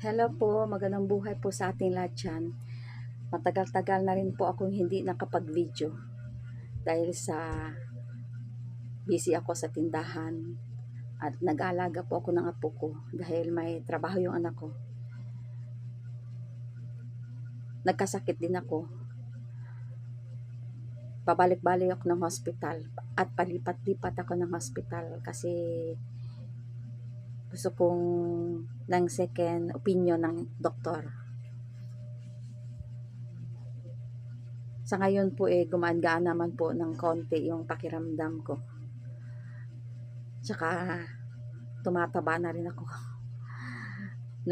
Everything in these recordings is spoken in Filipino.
Hello po, magandang buhay po sa ating lahat dyan. Matagal-tagal na rin po akong hindi nakapag-video dahil sa busy ako sa tindahan at nag-aalaga po ako ng apo ko dahil may trabaho yung anak ko. Nagkasakit din ako. Pabalik-balik ako ng hospital at palipat-lipat ako ng hospital kasi gusto kong ng second opinion ng doktor. Sa ngayon po gumaan-gaan naman po ng konti yung pakiramdam ko. Tsaka tumataba na rin ako.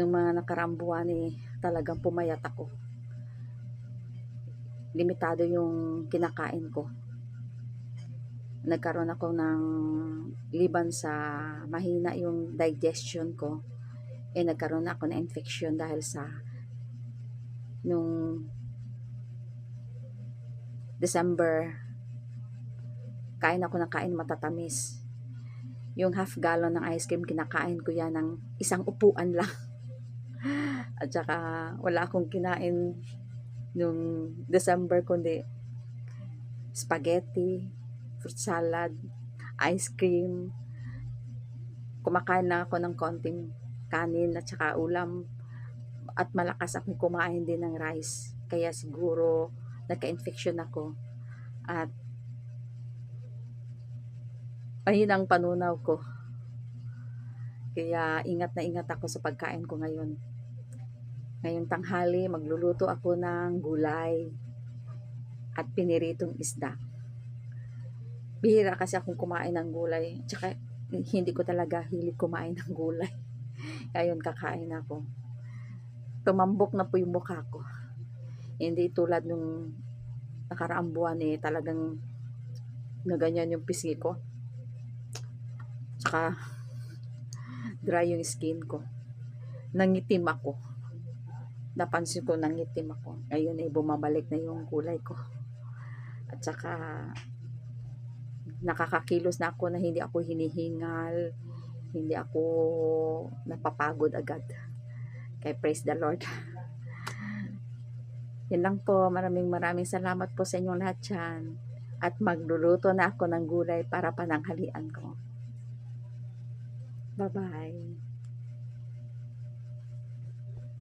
Nung mga nakaraang buwan talagang pumayat ako. Limitado yung kinakain ko. Nagkaroon ako ng liban sa mahina yung digestion ko. Nagkaroon ako ng infection dahil sa nung December, kain ako ng kain matatamis. Yung half gallon ng ice cream, kinakain ko yan ng isang upuan lang. At saka wala akong kinain nung December kundi spaghetti, fruit salad, ice cream. Kumakain na ako ng konting kanin at saka ulam at malakas akong kumain din ng rice. Kaya siguro nagka-infection ako at mahinang panunaw ko. Kaya ingat na ingat ako sa pagkain ko ngayon. Ngayong tanghali, magluluto ako ng gulay at piniritong isda. Bihira kasi akong kumain ng gulay. Tsaka hindi ko talaga hilig kumain ng gulay. Ngayon kakain ako. Tumambok na po yung mukha ko. Hindi tulad nung nakaraang buwan talagang naganyan yung pisngi ko. Tsaka dry yung skin ko. Nangitim ako. Napansin ko nangitim ako. Ngayon bumabalik na yung kulay ko. At saka nakakakilos na ako na hindi ako hinihingal, hindi ako napapagod agad. Kaya praise the Lord. Yan lang po. Maraming salamat po sa inyong lahat dyan. At magluluto na ako ng gulay para pananghalian ko. Bye-bye.